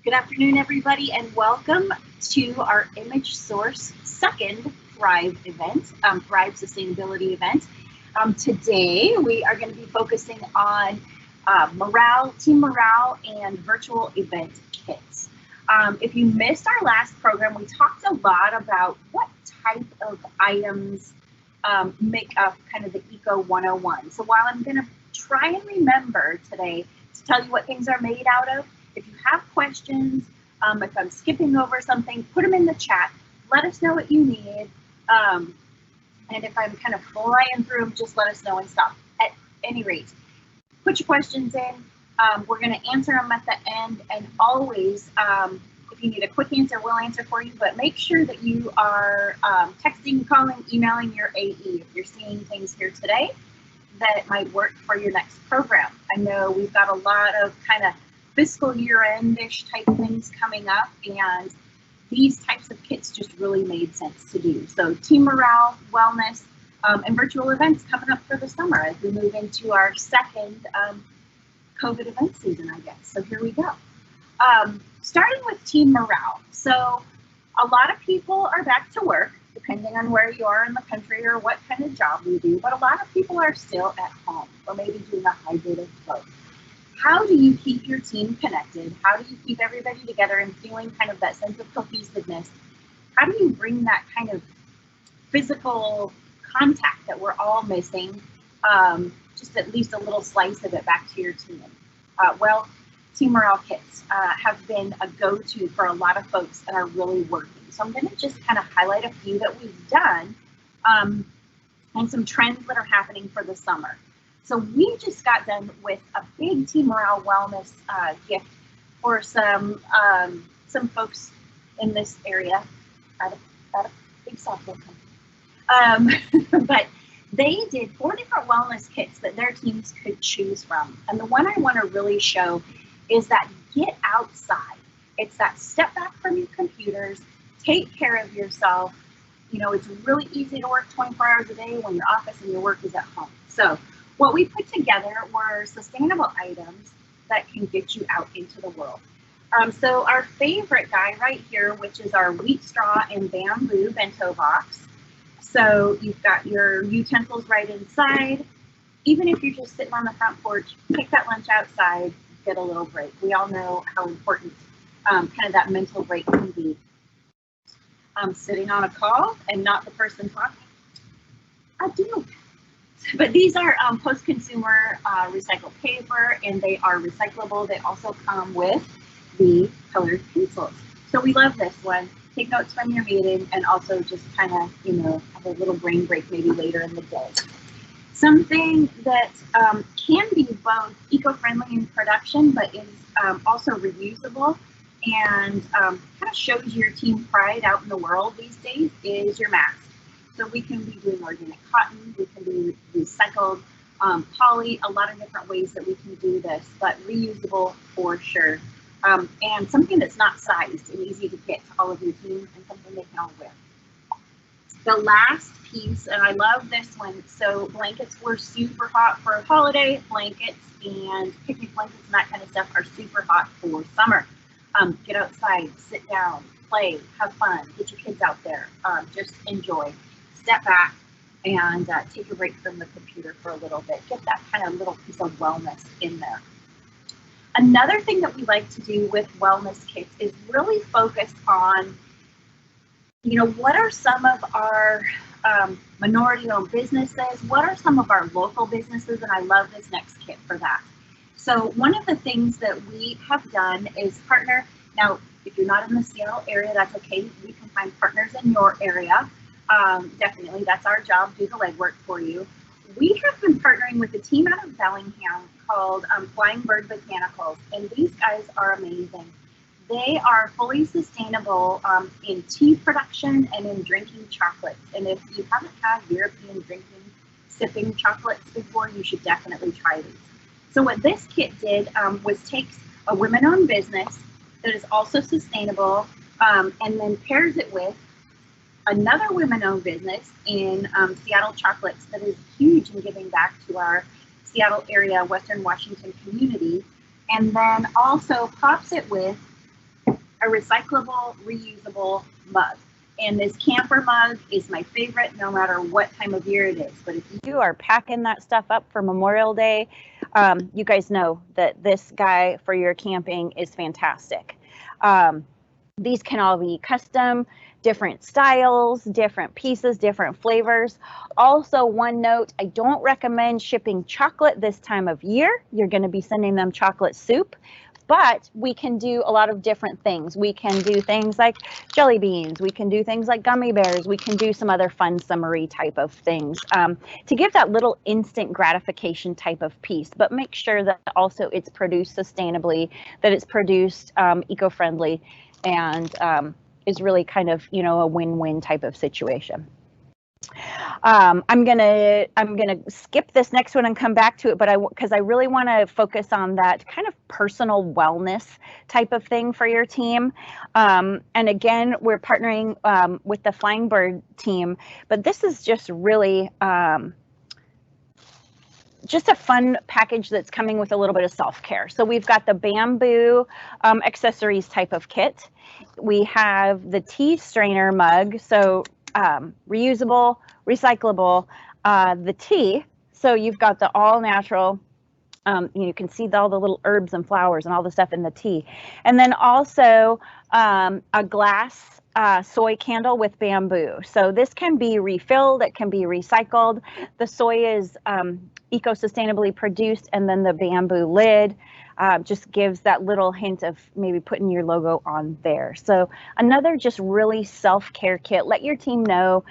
Good afternoon, everybody, and welcome to our Image Source second Thrive event, Thrive Sustainability event. Today, we are going to be focusing on morale, team morale, and virtual event kits. If you missed our last program, we talked a lot about what type of items make up kind of the Eco 101. So while I'm going to try and remember today to tell you what things are made out of, if you have questions, if I'm skipping over something, put them in the chat. Let us know what you need. And if I'm kind of flying through them, just let us know and stop. At any rate, put your questions in. We're going to answer them at the end. And always, if you need a quick answer, we'll answer for you. But make sure that you are texting, calling, emailing your AE if you're seeing things here today that might work for your next program. I know we've got a lot of kind of fiscal year-end-ish type things coming up, and these types of kits just really made sense to do. So team morale, wellness, and virtual events coming up for the summer as we move into our second COVID event season, I guess. So here we go. Starting with team morale. So a lot of people are back to work, depending on where you are in the country or what kind of job you do, but a lot of people are still at home or maybe doing a hybrid of both. How do you keep your team connected? How do you keep everybody together and feeling kind of that sense of cohesiveness? How do you bring that kind of physical contact that we're all missing, just at least a little slice of it back to your team? Well, team morale kits have been a go-to for a lot of folks and are really working. So I'm going to just kind of highlight a few that we've done and some trends that are happening for the summer. So we just got done with a big team morale wellness gift for some folks in this area at a big software company. But they did 4 different wellness kits that their teams could choose from. And the one I want to really show is that get outside. It's that step back from your computers, take care of yourself. You know, it's really easy to work 24 hours a day when your office and your work is at home. So what we put together were sustainable items that can get you out into the world. So our favorite guy right here, which is our wheat straw and bamboo bento box. So you've got your utensils right inside. Even if you're just sitting on the front porch, take that lunch outside, get a little break. We all know how important kind of that mental break can be. Sitting on a call and not the person talking. I do. But these are post-consumer recycled paper, and they are recyclable. They also come with the colored pencils. So we love this one. Take notes from your meeting and also just kind of, you know, have a little brain break maybe later in the day. Something that can be both eco-friendly in production, but is also reusable and kind of shows your team pride out in the world these days is your mask. So we can be doing organic cotton, we can be recycled poly, a lot of different ways that we can do this, but reusable for sure. And something that's not sized and easy to get to all of your team and something they can all wear. The last piece, and I love this one, so blankets were super hot for a holiday. Blankets and picnic blankets and that kind of stuff are super hot for summer. Get outside, sit down, play, have fun, get your kids out there, just enjoy. Step back and take a break from the computer for a little bit. Get that kind of little piece of wellness in there. Another thing that we like to do with wellness kits is really focus on, you know, what are some of our minority-owned businesses? What are some of our local businesses? And I love this next kit for that. So one of the things that we have done is partner. Now, if you're not in the Seattle area, that's okay. We can find partners in your area. Definitely, that's our job, do the legwork for you. We have been partnering with a team out of Bellingham called Flying Bird Botanicals, and these guys are amazing. They are fully sustainable in tea production and in drinking chocolates. And if you haven't had European sipping chocolates before, you should definitely try these. So what this kit did was takes a women-owned business that is also sustainable and then pairs it with another women-owned business in Seattle Chocolates that is huge in giving back to our Seattle area, Western Washington community, and then also props it with a recyclable, reusable mug. And this camper mug is my favorite no matter what time of year it is. But if you are packing that stuff up for Memorial Day, you guys know that this guy for your camping is fantastic. These can all be custom, different styles, different pieces, different flavors. Also, one note, I don't recommend shipping chocolate this time of year. You're going to be sending them chocolate soup. But we can do a lot of different things. We can do things like jelly beans. We can do things like gummy bears. We can do some other fun summery type of things to give that little instant gratification type of piece, but make sure that also it's produced sustainably, that it's produced eco-friendly, and is really kind of, you know, a win-win type of situation. I'm gonna skip this next one and come back to it, but because I really want to focus on that kind of personal wellness type of thing for your team. And again, we're partnering with the Flying Bird team, but this is just really just a fun package that's coming with a little bit of self-care. So we've got the bamboo accessories type of kit. We have the tea strainer mug, so reusable, recyclable. The tea, so you've got the all natural, you can see all the little herbs and flowers and all the stuff in the tea. And then also a glass soy candle with bamboo. So this can be refilled, it can be recycled. The soy is eco-sustainably produced, and then the bamboo lid just gives that little hint of maybe putting your logo on there. So another just really self-care kit. Let your team know,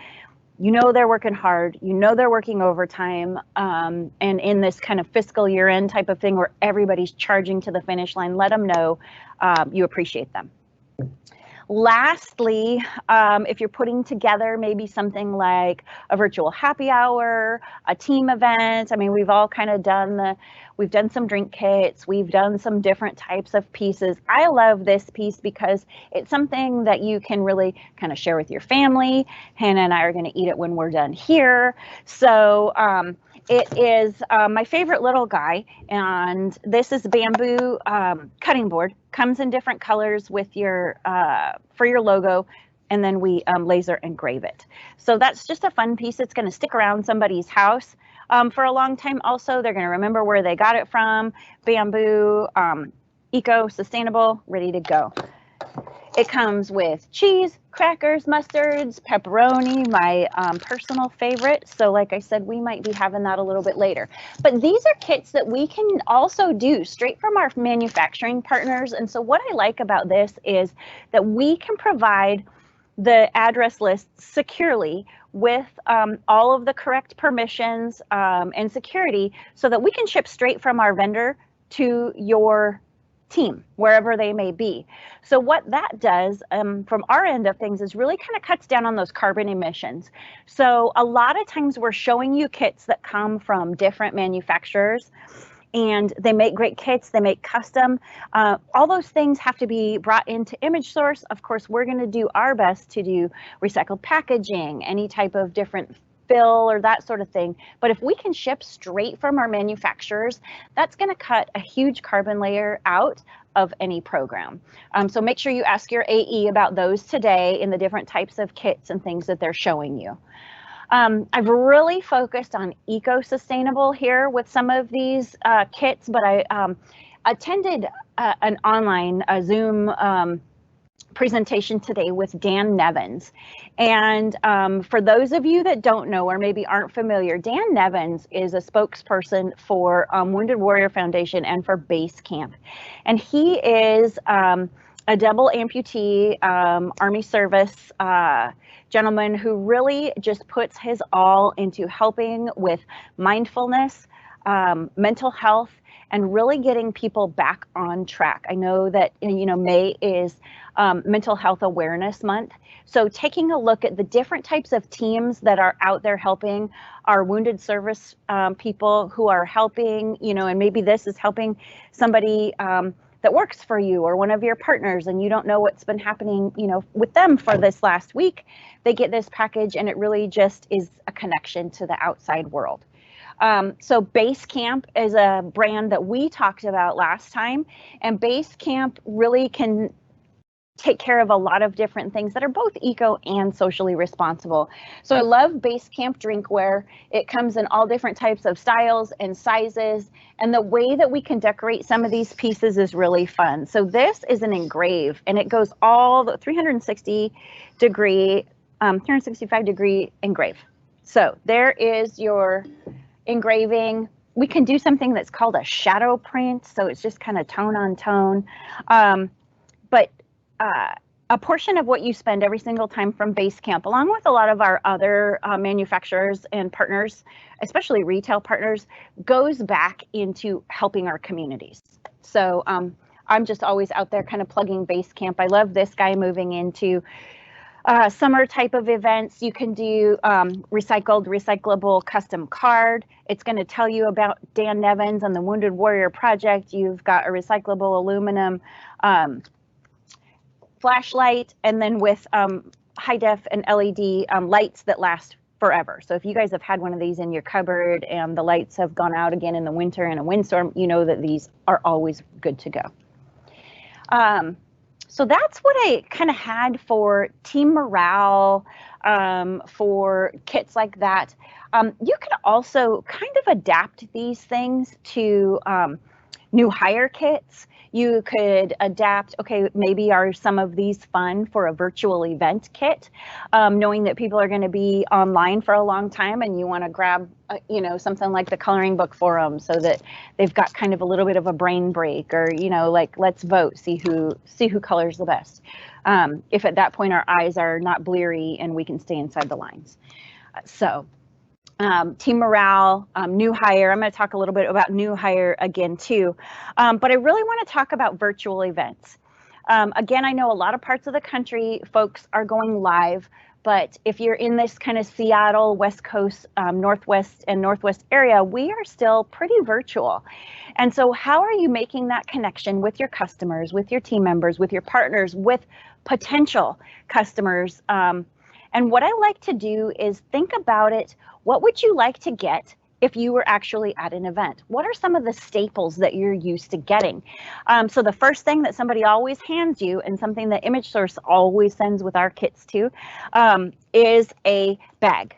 you know, they're working hard, you know, they're working overtime, and in this kind of fiscal year end type of thing where everybody's charging to the finish line, let them know you appreciate them. Lastly, if you're putting together maybe something like a virtual happy hour, a team event, I mean, we've all kind of done we've done some drink kits, we've done some different types of pieces. I love this piece because it's something that you can really kind of share with your family. Hannah and I are going to eat it when we're done here. So it is my favorite little guy, and this is bamboo cutting board. Comes in different colors with your for your logo, and then we laser engrave it. So that's just a fun piece. It's going to stick around somebody's house for a long time. Also, they're going to remember where they got it from. Bamboo, eco, sustainable, ready to go. It comes with cheese, crackers, mustards, pepperoni, my personal favorite. So like I said, we might be having that a little bit later. But these are kits that we can also do straight from our manufacturing partners. And so what I like about this is that we can provide the address list securely with all of the correct permissions and security, so that we can ship straight from our vendor to your team, wherever they may be. So what that does from our end of things is really kind of cuts down on those carbon emissions. So a lot of times we're showing you kits that come from different manufacturers, and they make great kits, they make custom. All those things have to be brought into ImageSource. Of course, we're going to do our best to do recycled packaging, any type of different fill or that sort of thing. But if we can ship straight from our manufacturers, that's going to cut a huge carbon layer out of any program. So make sure you ask your AE about those today in the different types of kits and things that they're showing you. I've really focused on eco-sustainable here with some of these kits, but I attended an online Zoom presentation today with Dan Nevins. And for those of you that don't know or maybe aren't familiar, Dan Nevins is a spokesperson for Wounded Warrior Foundation and for Base Camp. And he is a double amputee Army service gentleman who really just puts his all into helping with mindfulness, mental health, and really getting people back on track. I know that, you know, May is Mental Health Awareness Month. So taking a look at the different types of teams that are out there helping our wounded service people who are helping, you know, and maybe this is helping somebody that works for you or one of your partners, and you don't know what's been happening, you know, with them for this last week. They get this package, and it really just is a connection to the outside world. So Base Camp is a brand that we talked about last time, and Base Camp really can take care of a lot of different things that are both eco and socially responsible. So I love Base Camp drinkware. It comes in all different types of styles and sizes, and the way that we can decorate some of these pieces is really fun. So this is an engrave, and it goes all the 365 degree engrave. So there is your engraving. We can do something that's called a shadow print, so it's just kind of tone on tone. But a portion of what you spend every single time from Base Camp, along with a lot of our other manufacturers and partners, especially retail partners, goes back into helping our communities. So I'm just always out there kind of plugging Base Camp. I love this guy moving into summer type of events. You can do recyclable custom card. It's going to tell you about Dan Nevins and the Wounded Warrior Project. You've got a recyclable aluminum flashlight, and then with high def and LED lights that last forever. So if you guys have had one of these in your cupboard and the lights have gone out again in the winter in a windstorm, you know that these are always good to go. So that's what I kind of had for team morale, for kits like that. You could also kind of adapt these things to new hire kits. You could adapt, okay, maybe are some of these fun for a virtual event kit, knowing that people are going to be online for a long time and you want to grab, you know, something like the coloring book for them so that they've got kind of a little bit of a brain break, or, you know, like, let's vote, see who colors the best. If at that point our eyes are not bleary and we can stay inside the lines. So team morale, new hire. I'm going to talk a little bit about new hire again too, but I really want to talk about virtual events. Again, I know a lot of parts of the country folks are going live, but if you're in this kind of Seattle, West Coast, Northwest and Northwest area, we are still pretty virtual. And so how are you making that connection with your customers, with your team members, with your partners, with potential customers? And what I like to do is think about it. What would you like to get if you were actually at an event? What are some of the staples that you're used to getting? So the first thing that somebody always hands you, and something that Image Source always sends with our kits too, is a bag.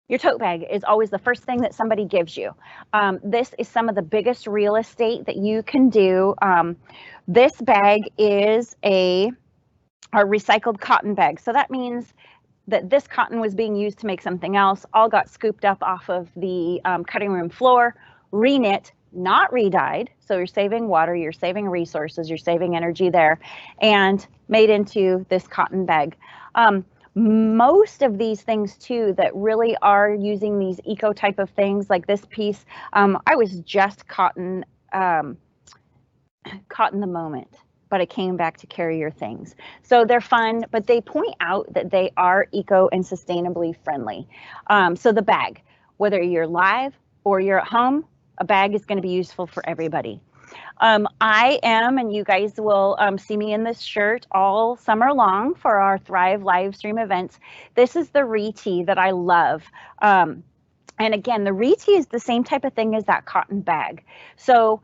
Your tote bag is always the first thing that somebody gives you. This is some of the biggest real estate that you can do. This bag is a recycled cotton bag. So that means that this cotton was being used to make something else, all got scooped up off of the cutting room floor, reknit, not re-dyed. So you're saving water, you're saving resources, you're saving energy there, and made into this cotton bag. Most of these things too that really are using these eco type of things, like this piece, I was just caught in the moment, but I came back to carry your things. So they're fun, but they point out that they are eco and sustainably friendly. So the bag, whether you're live or you're at home, a bag is going to be useful for everybody. I am, and you guys will see me in this shirt all summer long for our Thrive live stream events. This is the Re-Tee that I love. And again, the Re-Tee is the same type of thing as that cotton bag. So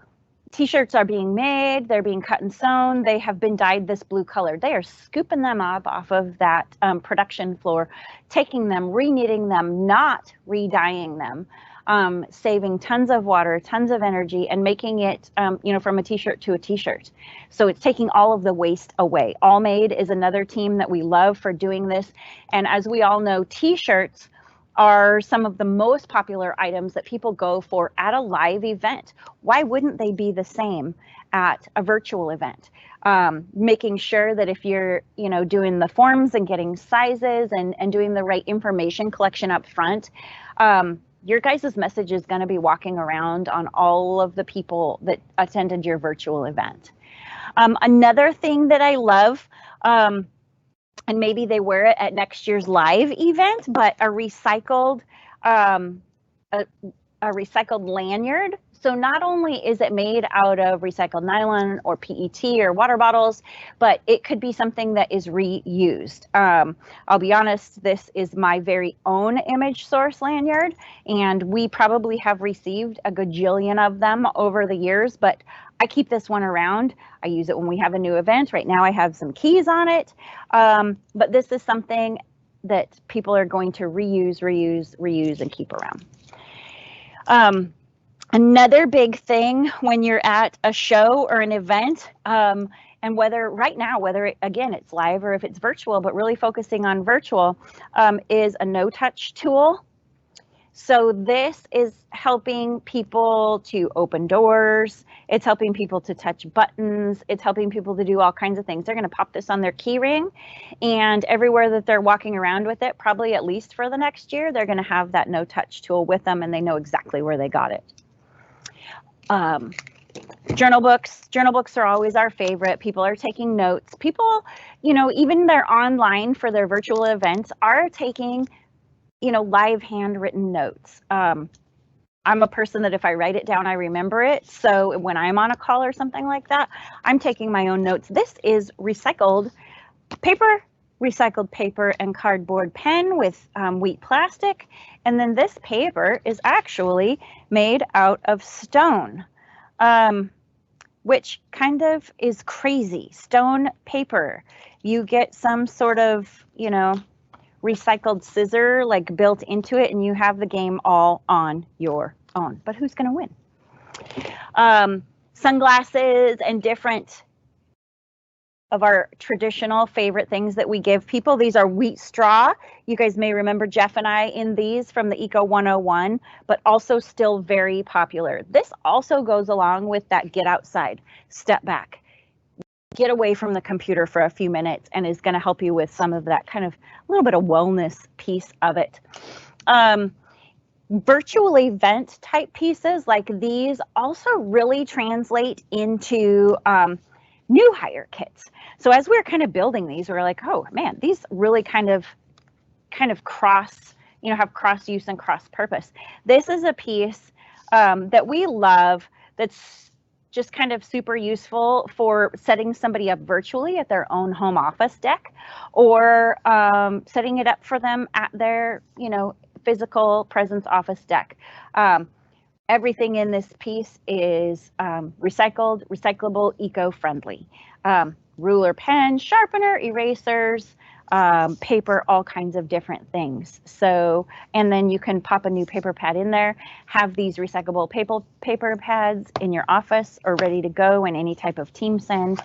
T-shirts are being made, they're being cut and sewn, they have been dyed this blue color. They are scooping them up off of that production floor, taking them, re-knitting them, not re-dyeing them, saving tons of water, tons of energy, and making it, you know, from a T-shirt to a T-shirt. So it's taking all of the waste away. All Made is another team that we love for doing this. And as we all know, T-shirts are some of the most popular items that people go for at a live event. Why wouldn't they be the same at a virtual event? Making sure that if you're, you know, doing the forms and getting sizes and doing the right information collection up front, your guys' message is going to be walking around on all of the people that attended your virtual event. Another thing that I love, and maybe they wear it at next year's live event, but a recycled lanyard. So not only is it made out of recycled nylon or PET or water bottles, but it could be something that is reused. I'll be honest, this is my very own Image Source lanyard, and we probably have received a gajillion of them over the years, but I keep this one around. I use it when we have a new event. Right now I have some keys on it, but this is something that people are going to reuse, and keep around. Another big thing when you're at a show or an event, and whether again, it's live or if it's virtual, but really focusing on virtual, is a no-touch tool. So this is helping people to open doors. It's helping people to touch buttons. It's helping people to do all kinds of things. They're going to pop this on their key ring, and everywhere that they're walking around with it, probably at least for the next year, they're going to have that no-touch tool with them, and they know exactly where they got it. Journal books are always our favorite. People are taking notes. People, even they're online for their virtual events, are taking, live handwritten notes. I'm a person that if I write it down, I remember it. So when I'm on a call or something like that, I'm taking my own notes. This is recycled paper and cardboard pen with wheat plastic. And then this paper is actually made out of stone, which kind of is crazy. Stone paper. You get some sort of, recycled scissor like built into it, and you have the game all on your own. But who's going to win? Sunglasses and different of our traditional favorite things that we give people. These are wheat straw. You guys may remember Jeff and I in these from the Eco 101, but also still very popular. This also goes along with that get outside, step back, get away from the computer for a few minutes, and is going to help you with some of that kind of a little bit of wellness piece of it. Virtual event type pieces like these also really translate into new hire kits. So as we're kind of building these, we're like, oh man, these really kind of cross, have cross use and cross purpose. This is a piece that we love that's just kind of super useful for setting somebody up virtually at their own home office deck, or setting it up for them at their, physical presence office deck. Everything in this piece is recycled, recyclable, eco-friendly. Ruler, pen, sharpener, erasers, paper, all kinds of different things. So, and then you can pop a new paper pad in there, have these recyclable paper pads in your office or ready to go in any type of team send,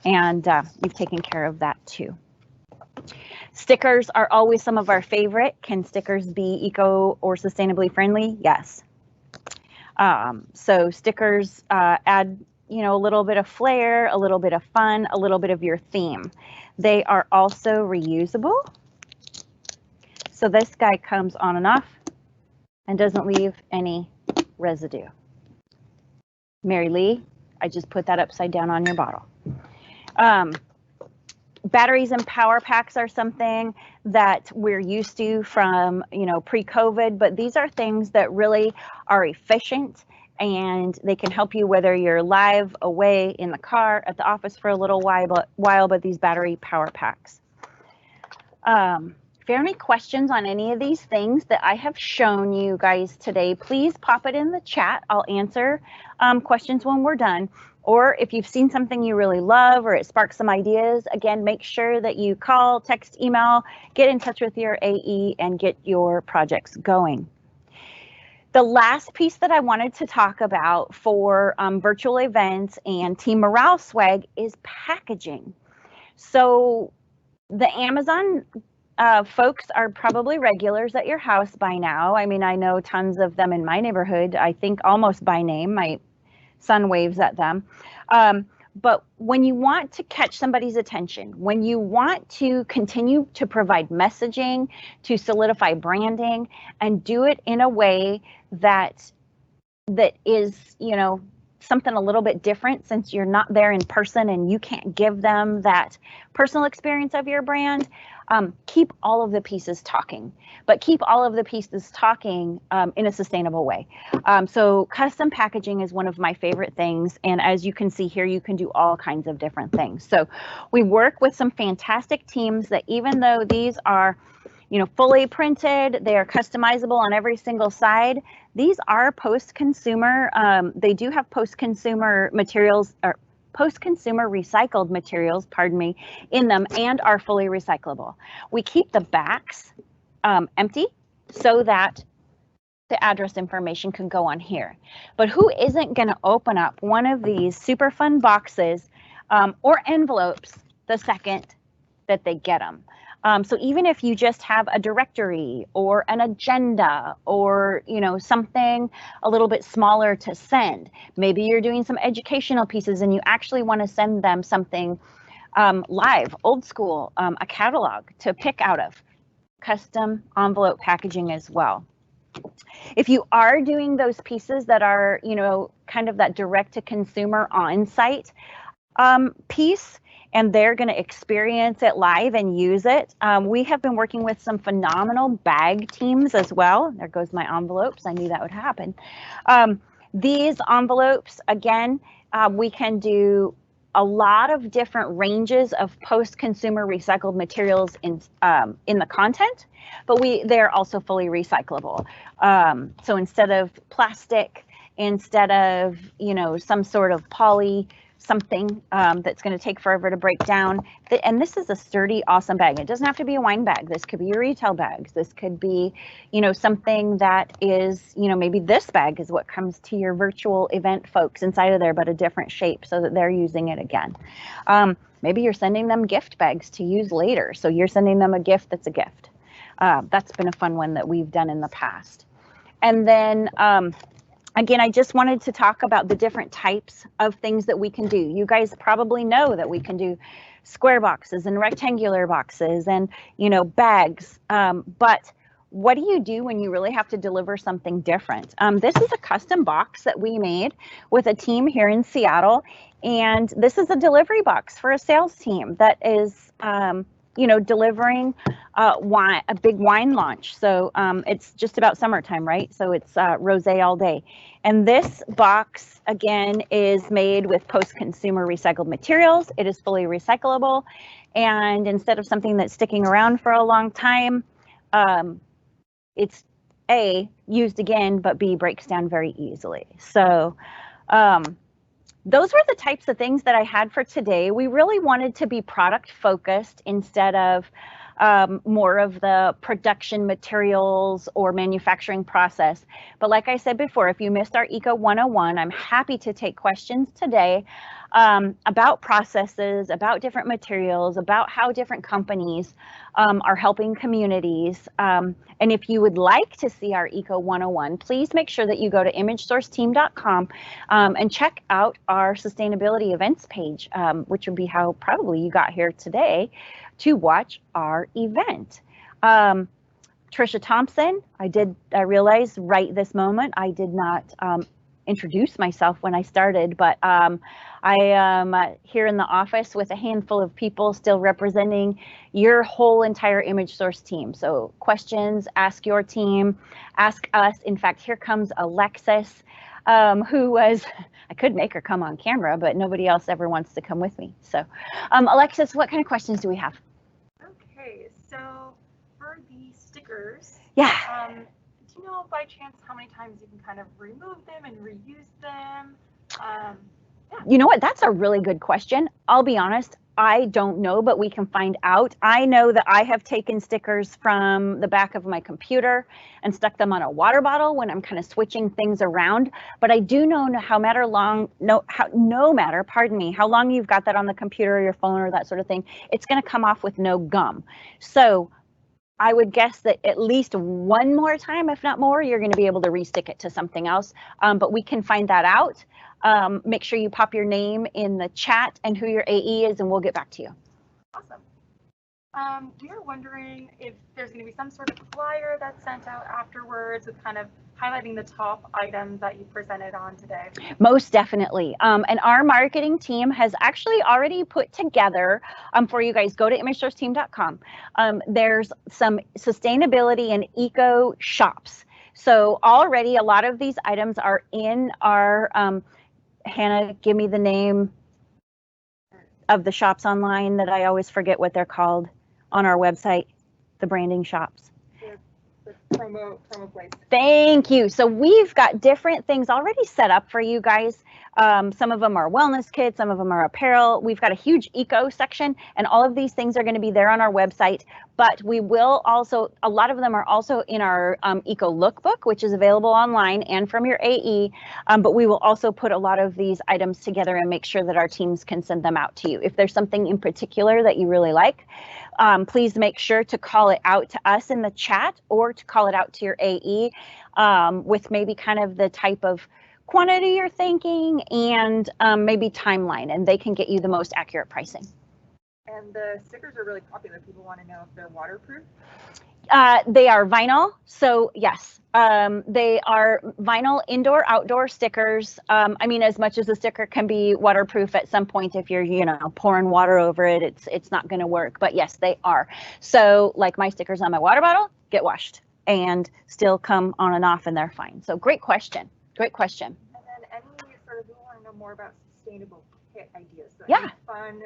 and you've taken care of that too. Stickers are always some of our favorite. Can stickers be eco or sustainably friendly? Yes. So stickers add, a little bit of flair, a little bit of fun, a little bit of your theme. They are also reusable. So this guy comes on and off and doesn't leave any residue. Mary Lee, I just put that upside down on your bottle. Batteries and power packs are something that we're used to from, pre-COVID, but these are things that really are efficient, and they can help you whether you're live, away, in the car, at the office for a little while, but these battery power packs. If you have any questions on any of these things that I have shown you guys today, please pop it in the chat. I'll answer questions when we're done. Or if you've seen something you really love or it sparks some ideas, again, make sure that you call, text, email, get in touch with your AE and get your projects going. The last piece that I wanted to talk about for virtual events and team morale swag is packaging. So the Amazon folks are probably regulars at your house by now. I mean, I know tons of them in my neighborhood, I think almost by name. My son waves at them. But when you want to catch somebody's attention, when you want to continue to provide messaging, to solidify branding, and do it in a way that is, something a little bit different since you're not there in person and you can't give them that personal experience of your brand, keep all of the pieces talking, but keep all of the pieces talking in a sustainable way. So custom packaging is one of my favorite things. And as you can see here, you can do all kinds of different things. So we work with some fantastic teams that even though these are fully printed, they are customizable on every single side. These are post-consumer. They do have post-consumer materials or post-consumer recycled materials, pardon me, in them and are fully recyclable. We keep the backs empty so that the address information can go on here. But who isn't going to open up one of these super fun boxes or envelopes the second that they get them? So even if you just have a directory or an agenda or something a little bit smaller to send, maybe you're doing some educational pieces and you actually want to send them something live, old school, a catalog to pick out of, custom envelope packaging as well. If you are doing those pieces that are kind of that direct to consumer on-site piece, and they're going to experience it live and use it. We have been working with some phenomenal bag teams as well. There goes my envelopes. I knew that would happen. These envelopes, again, we can do a lot of different ranges of post-consumer recycled materials in the content, but they're also fully recyclable. So instead of plastic, instead of some sort of poly something that's going to take forever to break down. And this is a sturdy, awesome bag. It doesn't have to be a wine bag. This could be your retail bags. This could be, something that is, maybe this bag is what comes to your virtual event folks inside of there, but a different shape so that they're using it again. Maybe you're sending them gift bags to use later. So you're sending them a gift that's a gift. That's been a fun one that we've done in the past. And then, again, I just wanted to talk about the different types of things that we can do. You guys probably know that we can do square boxes and rectangular boxes and, bags. But what do you do when you really have to deliver something different? This is a custom box that we made with a team here in Seattle. And this is a delivery box for a sales team that is, delivering a big wine launch. So it's just about summertime, right? So it's rosé all day. And this box, again, is made with post-consumer recycled materials. It is fully recyclable. And instead of something that's sticking around for a long time, it's A, used again, but B, breaks down very easily. So those were the types of things that I had for today. We really wanted to be product focused instead of more of the production materials or manufacturing process. But like I said before, if you missed our Eco 101, I'm happy to take questions today about processes, about different materials, about how different companies are helping communities. And if you would like to see our Eco 101, please make sure that you go to imagesourceteam.com and check out our sustainability events page, which would be how probably you got here today to watch our event. Trisha Thompson, I realized right this moment, I did not introduce myself when I started, but I am here in the office with a handful of people still representing your whole entire Image Source team. So questions, ask your team, ask us. In fact, here comes Alexis, who was, I could make her come on camera, but nobody else ever wants to come with me. So Alexis, what kind of questions do we have? Okay, so for the stickers, yeah. Do you know by chance how many times you can kind of remove them and reuse them? Yeah. You know what? That's a really good question. I'll be honest, I don't know, but we can find out. I know that I have taken stickers from the back of my computer and stuck them on a water bottle when I'm kind of switching things around. But I do know no matter how long you've got that on the computer or your phone or that sort of thing, it's going to come off with no gum. So I would guess that at least one more time, if not more, you're going to be able to restick it to something else. But we can find that out. Make sure you pop your name in the chat and who your AE is, and we'll get back to you. Awesome. We are wondering if there's going to be some sort of flyer that's sent out afterwards with kind of highlighting the top items that you presented on today. Most definitely. And our marketing team has actually already put together for you guys, go to imagesourceteam.com. There's some sustainability and eco shops. So already a lot of these items are in our, Hannah, give me the name of the shops online that I always forget what they're called on our website, the branding shops. The promo place. Thank you. So we've got different things already set up for you guys. Some of them are wellness kits, some of them are apparel. We've got a huge eco section, and all of these things are going to be there on our website. But we will also, a lot of them are also in our eco lookbook, which is available online and from your AE. But we will also put a lot of these items together and make sure that our teams can send them out to you. If there's something in particular that you really like, please make sure to call it out to us in the chat or to call it out to your AE with maybe kind of the type of quantity you're thinking and maybe timeline, and they can get you the most accurate pricing. And the stickers are really popular. People want to know if they're waterproof. They are vinyl, so yes, they are vinyl indoor outdoor stickers. I mean, as much as the sticker can be waterproof at some point, if you're pouring water over it, it's not going to work, but yes, they are. So like my stickers on my water bottle get washed and still come on and off, and they're fine. So great question. And then any sort of, we want to know more about sustainable kit ideas. So yeah, any fun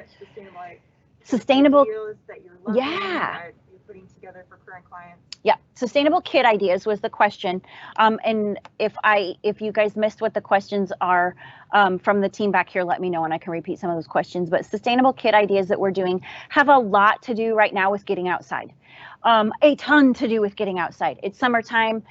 sustainable ideas that you're loving, yeah, that you're putting together for current clients. Yeah, sustainable kit ideas was the question. And if you guys missed what the questions are from the team back here, let me know and I can repeat some of those questions. But sustainable kit ideas that we're doing have a lot to do right now with getting outside. A ton to do with getting outside. It's summertime.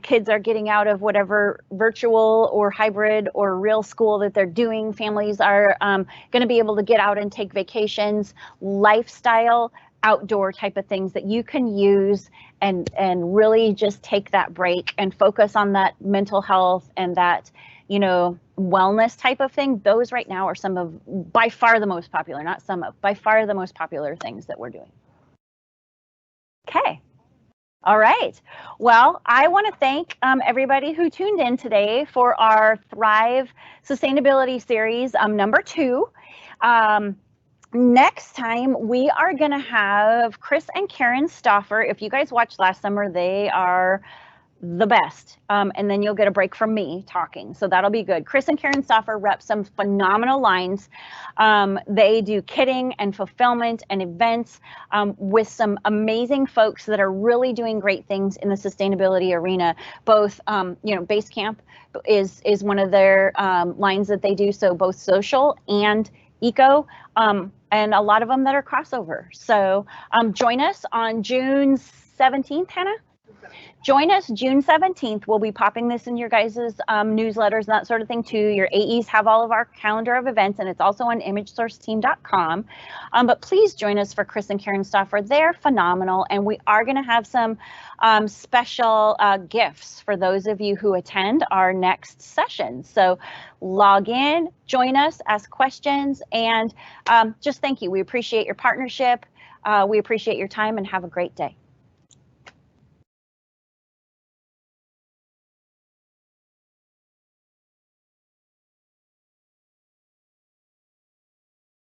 Kids are getting out of whatever virtual or hybrid or real school that they're doing. Families are going to be able to get out and take vacations, lifestyle, outdoor type of things that you can use and really just take that break and focus on that mental health and that, wellness type of thing. Those right now are some of, by far the most popular, not some of, by far the most popular things that we're doing. Okay. All right. Well, I want to thank everybody who tuned in today for our Thrive Sustainability Series number 2. Next time, we are going to have Chris and Karen Stauffer. If you guys watched last summer, they are the best. And then you'll get a break from me talking. So that'll be good. Chris and Karen Stauffer rep some phenomenal lines. They do kitting and fulfillment and events with some amazing folks that are really doing great things in the sustainability arena. Both, Base Camp is one of their lines that they do. So both social and eco, and a lot of them that are crossover. So join us on June 17th, Hannah? Join us June 17th. We'll be popping this in your guys' newsletters and that sort of thing too. Your AEs have all of our calendar of events, and it's also on imagesourceteam.com. But please join us for Chris and Karen Stauffer. They're phenomenal, and we are going to have some special gifts for those of you who attend our next session. So log in, join us, ask questions, and just thank you. We appreciate your partnership. We appreciate your time, and have a great day.